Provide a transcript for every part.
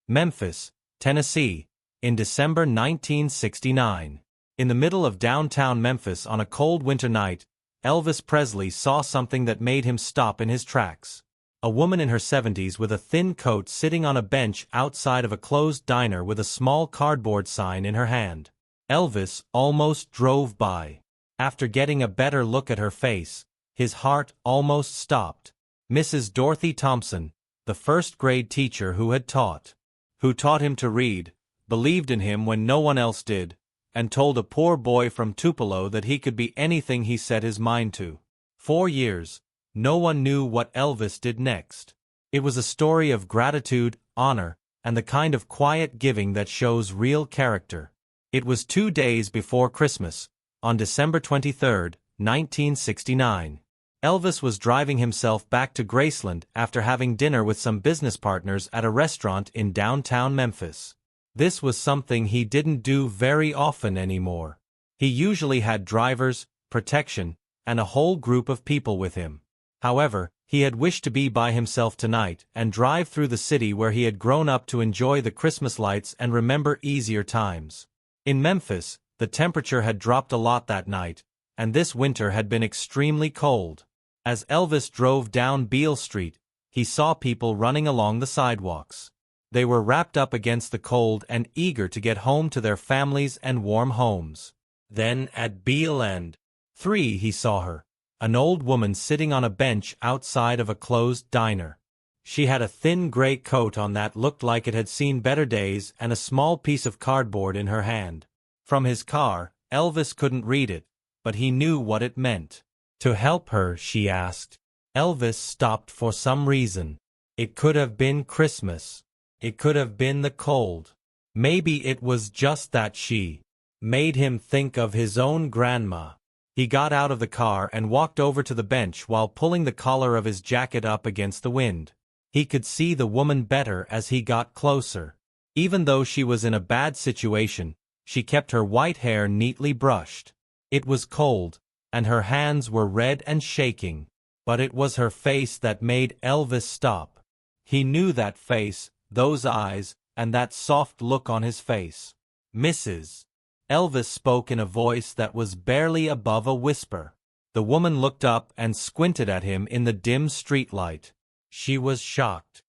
Memphis, Tennessee, in December 1969. In the middle of downtown Memphis on a cold winter night, Elvis Presley saw something that made him stop in his tracks. A woman in her 70s with a thin coat sitting on a bench outside of a closed diner with a small cardboard sign in her hand. Elvis almost drove by. After getting a better look at her face, his heart almost stopped. Mrs. Dorothy Thompson, the first-grade teacher who taught him to read, believed in him when no one else did, and told a poor boy from Tupelo that he could be anything he set his mind to. 4 years, no one knew what Elvis did next. It was a story of gratitude, honor, and the kind of quiet giving that shows real character. It was 2 days before Christmas, on December 23, 1969. Elvis was driving himself back to Graceland after having dinner with some business partners at a restaurant in downtown Memphis. This was something he didn't do very often anymore. He usually had drivers, protection, and a whole group of people with him. However, he had wished to be by himself tonight and drive through the city where he had grown up to enjoy the Christmas lights and remember easier times. In Memphis, the temperature had dropped a lot that night, and this winter had been extremely cold. As Elvis drove down Beale Street, he saw people running along the sidewalks. They were wrapped up against the cold and eager to get home to their families and warm homes. Then at Beale End 3 he saw her, an old woman sitting on a bench outside of a closed diner. She had a thin gray coat on that looked like it had seen better days and a small piece of cardboard in her hand. From his car, Elvis couldn't read it, but he knew what it meant. To help her, she asked. Elvis stopped for some reason. It could have been Christmas. It could have been the cold. Maybe it was just that she made him think of his own grandma. He got out of the car and walked over to the bench while pulling the collar of his jacket up against the wind. He could see the woman better as he got closer. Even though she was in a bad situation, she kept her white hair neatly brushed. It was cold, and her hands were red and shaking. But it was her face that made Elvis stop. He knew that face, those eyes, and that soft look on his face. Mrs. Elvis spoke in a voice that was barely above a whisper. The woman looked up and squinted at him in the dim streetlight. She was shocked.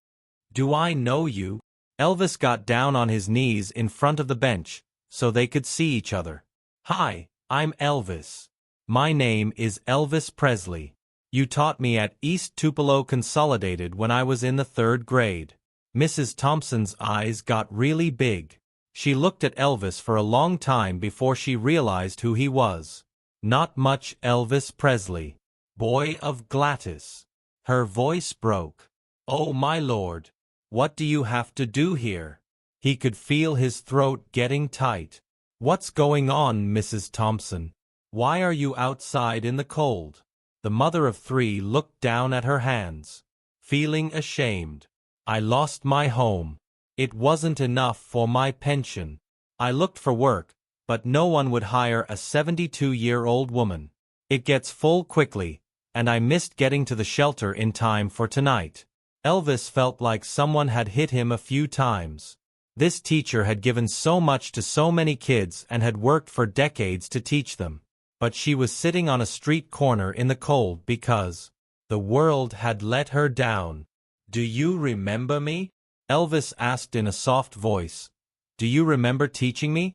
"Do I know you?" Elvis got down on his knees in front of the bench, so they could see each other. "Hi, I'm Elvis. My name is Elvis Presley. You taught me at East Tupelo Consolidated when I was in the 3rd grade. Mrs. Thompson's eyes got really big. She looked at Elvis for a long time before she realized who he was. Not much Elvis Presley. Boy of Gladys. Her voice broke. "Oh my Lord. What do you have to do here?" He could feel his throat getting tight. "What's going on, Mrs. Thompson? Why are you outside in the cold?" The mother of 3 looked down at her hands, feeling ashamed. "I lost my home. It wasn't enough for my pension. I looked for work, but no one would hire a 72-year-old woman. It gets full quickly, and I missed getting to the shelter in time for tonight." Elvis felt like someone had hit him a few times. This teacher had given so much to so many kids and had worked for decades to teach them. But she was sitting on a street corner in the cold because the world had let her down. "Do you remember me?" Elvis asked in a soft voice. "Do you remember teaching me?"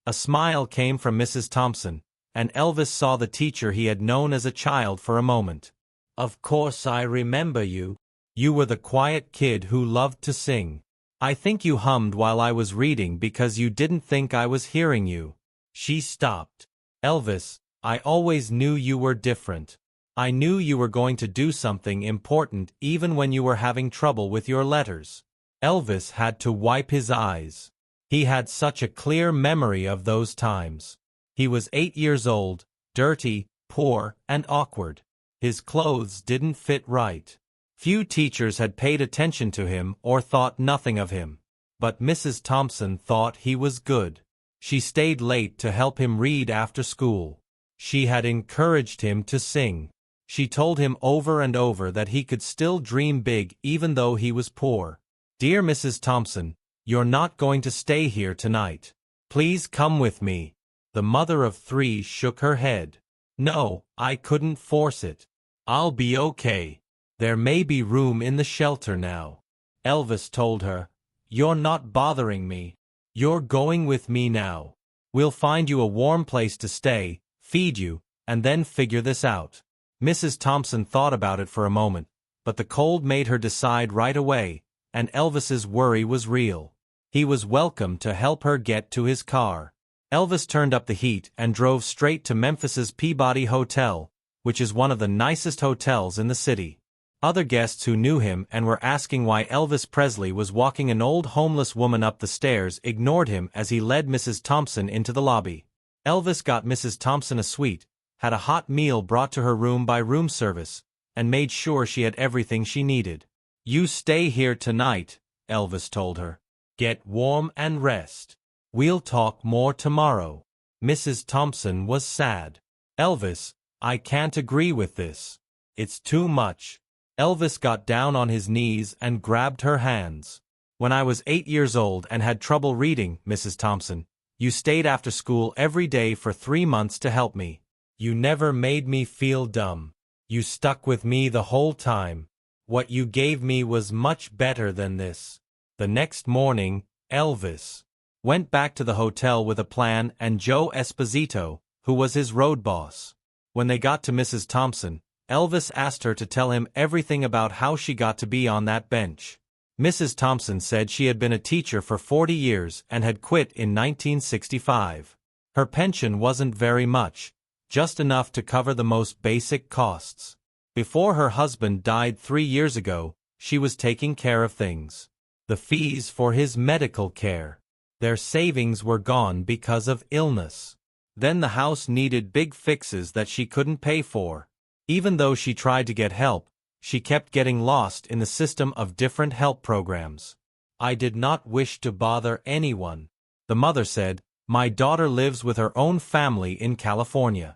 A smile came from Mrs. Thompson, and Elvis saw the teacher he had known as a child for a moment. "Of course I remember you. You were the quiet kid who loved to sing. I think you hummed while I was reading because you didn't think I was hearing you." She stopped. "Elvis, I always knew you were different. I knew you were going to do something important even when you were having trouble with your letters." Elvis had to wipe his eyes. He had such a clear memory of those times. He was 8 years old, dirty, poor, and awkward. His clothes didn't fit right. Few teachers had paid attention to him or thought nothing of him. But Mrs. Thompson thought he was good. She stayed late to help him read after school. She had encouraged him to sing. She told him over and over that he could still dream big even though he was poor. "Dear Mrs. Thompson, You're not going to stay here tonight. Please come with me. The mother of three shook her head. No, I couldn't force it. I'll be okay. There may be room in the shelter now. Elvis told her. You're not bothering me. You're going with me now. We'll find you a warm place to stay, feed you, and then figure this out. Mrs. Thompson thought about it for a moment, but the cold made her decide right away, and Elvis's worry was real. He was welcome to help her get to his car. Elvis turned up the heat and drove straight to Memphis's Peabody Hotel, which is one of the nicest hotels in the city. Other guests who knew him and were asking why Elvis Presley was walking an old homeless woman up the stairs ignored him as he led Mrs. Thompson into the lobby. Elvis got Mrs. Thompson a suite, had a hot meal brought to her room by room service, and made sure she had everything she needed. You stay here tonight, Elvis told her. Get warm and rest. We'll talk more tomorrow. Mrs. Thompson was sad. Elvis, I can't agree with this. It's too much. Elvis got down on his knees and grabbed her hands. When I was 8 years old and had trouble reading, Mrs. Thompson, you stayed after school every day for 3 months to help me. You never made me feel dumb. You stuck with me the whole time. What you gave me was much better than this. The next morning, Elvis went back to the hotel with a plan and Joe Esposito, who was his road boss. When they got to Mrs. Thompson, Elvis asked her to tell him everything about how she got to be on that bench. Mrs. Thompson said she had been a teacher for 40 years and had quit in 1965. Her pension wasn't very much, just enough to cover the most basic costs. Before her husband died 3 years ago, she was taking care of things. The fees for his medical care. Their savings were gone because of illness. Then the house needed big fixes that she couldn't pay for. Even though she tried to get help, she kept getting lost in the system of different help programs. I did not wish to bother anyone. The mother said, my daughter lives with her own family in California.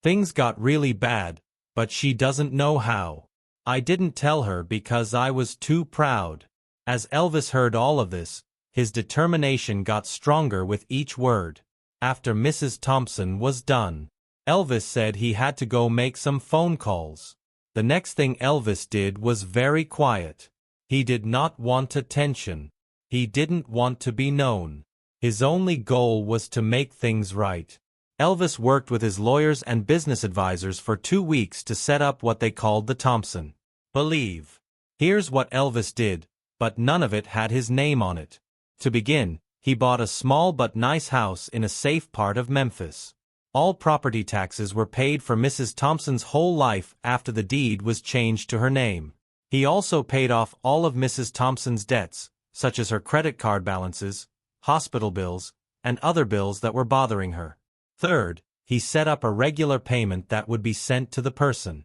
Things got really bad, but she doesn't know how. I didn't tell her because I was too proud. As Elvis heard all of this, his determination got stronger with each word. After Mrs. Thompson was done, Elvis said he had to go make some phone calls. The next thing Elvis did was very quiet. He did not want attention. He didn't want to be known. His only goal was to make things right. Elvis worked with his lawyers and business advisors for 2 weeks to set up what they called the Thompson Believe. Here's what Elvis did, but none of it had his name on it. To begin, he bought a small but nice house in a safe part of Memphis. All property taxes were paid for Mrs. Thompson's whole life after the deed was changed to her name. He also paid off all of Mrs. Thompson's debts, such as her credit card balances, hospital bills, and other bills that were bothering her. Third, he set up a regular payment that would be sent to the person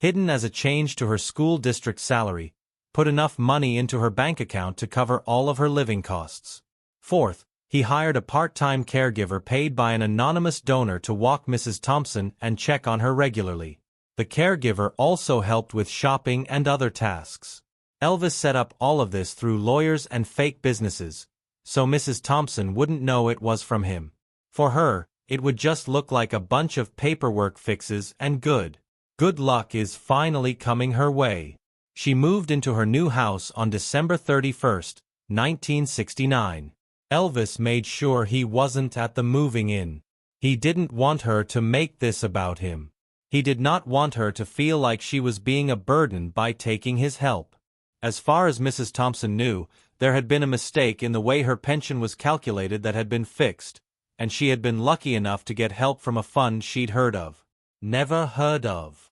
hidden as a change to her school district salary, put enough money into her bank account to cover all of her living costs. Fourth, he hired a part-time caregiver paid by an anonymous donor to walk Mrs. Thompson and check on her regularly. The caregiver also helped with shopping and other tasks. Elvis set up all of this through lawyers and fake businesses, so Mrs. Thompson wouldn't know it was from him. For her, it would just look like a bunch of paperwork fixes and good luck is finally coming her way. She moved into her new house on December 31st, 1969. Elvis made sure he wasn't at the moving in. He didn't want her to make this about him. He did not want her to feel like she was being a burden by taking his help. As far as Mrs. Thompson knew, there had been a mistake in the way her pension was calculated that had been fixed, and she had been lucky enough to get help from a fund she'd never heard of.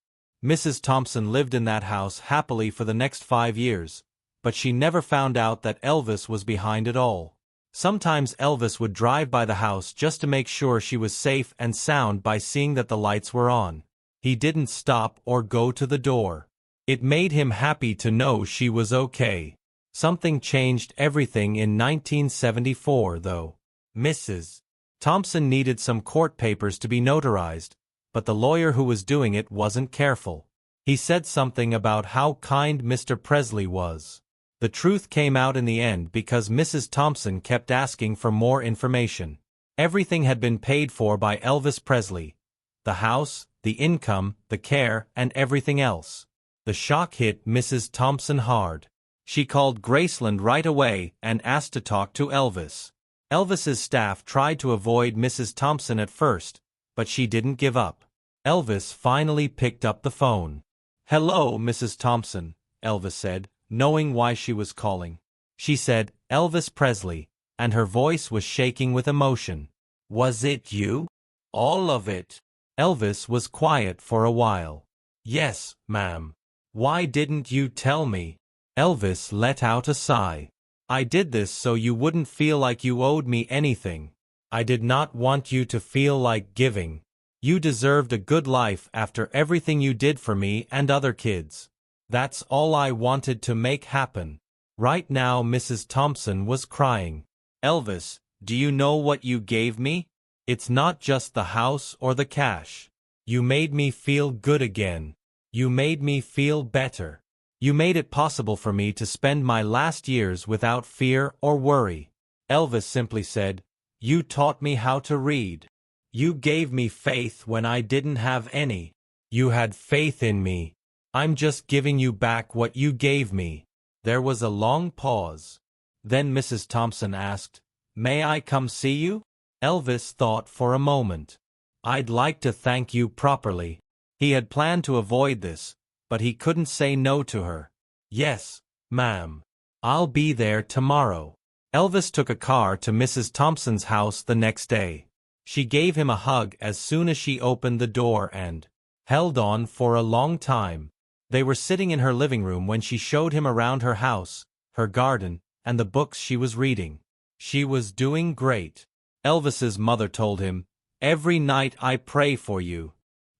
Mrs. Thompson lived in that house happily for the next 5 years, but she never found out that Elvis was behind it all. Sometimes Elvis would drive by the house just to make sure she was safe and sound by seeing that the lights were on. He didn't stop or go to the door. It made him happy to know she was okay. Something changed everything in 1974, though. Mrs. Thompson needed some court papers to be notarized, but the lawyer who was doing it wasn't careful. He said something about how kind Mr. Presley was. The truth came out in the end because Mrs. Thompson kept asking for more information. Everything had been paid for by Elvis Presley. The house, the income, the care, and everything else. The shock hit Mrs. Thompson hard. She called Graceland right away and asked to talk to Elvis. Elvis's staff tried to avoid Mrs. Thompson at first, but she didn't give up. Elvis finally picked up the phone. "Hello, Mrs. Thompson," Elvis said, knowing why she was calling. She said, "Elvis Presley," and her voice was shaking with emotion. "Was it you? All of it?" Elvis was quiet for a while. "Yes, ma'am. Why didn't you tell me?" Elvis let out a sigh. "I did this so you wouldn't feel like you owed me anything. I did not want you to feel like giving. You deserved a good life after everything you did for me and other kids. That's all I wanted to make happen." Right now Mrs. Thompson was crying. "Elvis, do you know what you gave me? It's not just the house or the cash. You made me feel good again. You made me feel better. You made it possible for me to spend my last years without fear or worry." Elvis simply said, "You taught me how to read. You gave me faith when I didn't have any. You had faith in me. I'm just giving you back what you gave me." There was a long pause. Then Mrs. Thompson asked, "May I come see you?" Elvis thought for a moment. "I'd like to thank you properly." He had planned to avoid this, but he couldn't say no to her. "Yes, ma'am. I'll be there tomorrow." Elvis took a car to Mrs. Thompson's house the next day. She gave him a hug as soon as she opened the door and held on for a long time. They were sitting in her living room when she showed him around her house, her garden, and the books she was reading. She was doing great. Elvis's mother told him, "Every night I pray for you.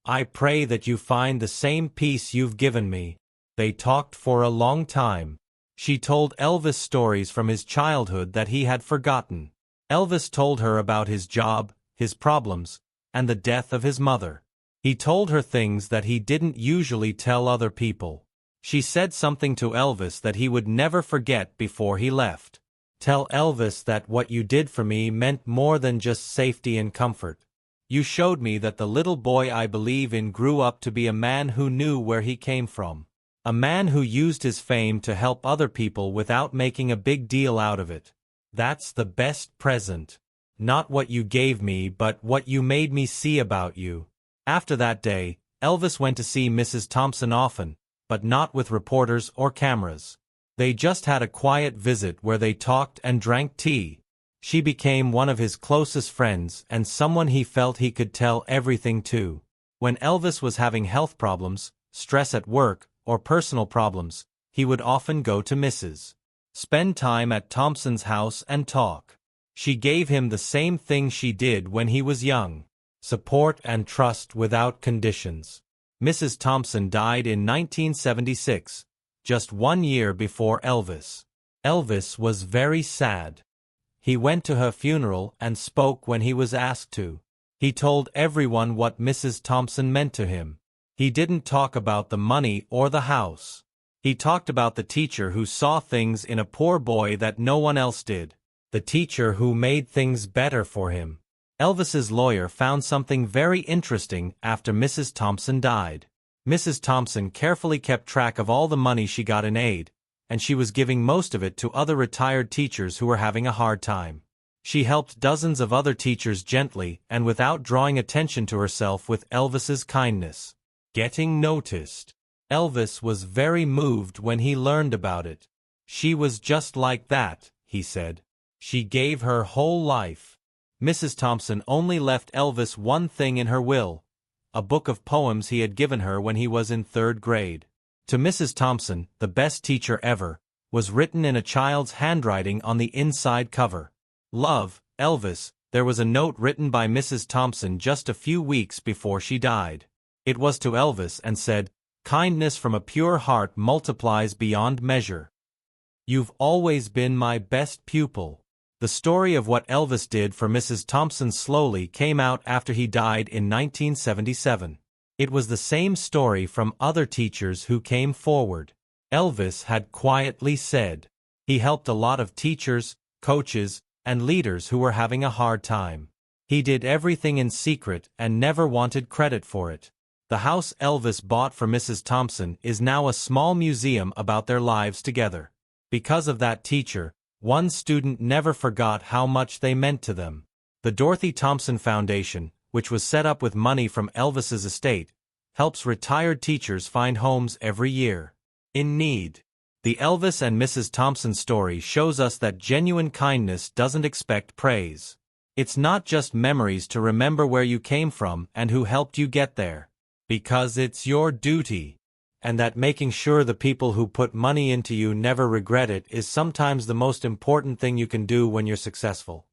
I pray that you find the same peace you've given me." They talked for a long time. She told Elvis stories from his childhood that he had forgotten. Elvis told her about his job, his problems, and the death of his mother. He told her things that he didn't usually tell other people. She said something to Elvis that he would never forget before he left. "Tell Elvis that what you did for me meant more than just safety and comfort. You showed me that the little boy I believe in grew up to be a man who knew where he came from. A man who used his fame to help other people without making a big deal out of it. That's the best present. Not what you gave me but what you made me see about you." After that day, Elvis went to see Mrs. Thompson often, but not with reporters or cameras. They just had a quiet visit where they talked and drank tea. She became one of his closest friends and someone he felt he could tell everything to. When Elvis was having health problems, stress at work, or personal problems, he would often go to Mrs. Spend time at Thompson's house and talk. She gave him the same thing she did when he was young. Support and trust without conditions. Mrs. Thompson died in 1976, just 1 year before Elvis. Elvis was very sad. He went to her funeral and spoke when he was asked to. He told everyone what Mrs. Thompson meant to him. He didn't talk about the money or the house. He talked about the teacher who saw things in a poor boy that no one else did. The teacher who made things better for him. Elvis's lawyer found something very interesting after Mrs. Thompson died. Mrs. Thompson carefully kept track of all the money she got in aid, and she was giving most of it to other retired teachers who were having a hard time. She helped dozens of other teachers gently and without drawing attention to herself with Elvis's kindness. Getting noticed. Elvis was very moved when he learned about it. "She was just like that," he said. "She gave her whole life." Mrs. Thompson only left Elvis one thing in her will, a book of poems he had given her when he was in 3rd grade. To Mrs. Thompson, the best teacher ever, was written in a child's handwriting on the inside cover. "Love, Elvis." There was a note written by Mrs. Thompson just a few weeks before she died. It was to Elvis and said, "Kindness from a pure heart multiplies beyond measure. You've always been my best pupil." The story of what Elvis did for Mrs. Thompson slowly came out after he died in 1977. It was the same story from other teachers who came forward. Elvis had quietly said. He helped a lot of teachers, coaches, and leaders who were having a hard time. He did everything in secret and never wanted credit for it. The house Elvis bought for Mrs. Thompson is now a small museum about their lives together. Because of that teacher, one student never forgot how much they meant to them. The Dorothy Thompson Foundation, which was set up with money from Elvis's estate, helps retired teachers find homes every year. In need. The Elvis and Mrs. Thompson story shows us that genuine kindness doesn't expect praise. It's not just memories to remember where you came from and who helped you get there. Because it's your duty. And that making sure the people who put money into you never regret it is sometimes the most important thing you can do when you're successful.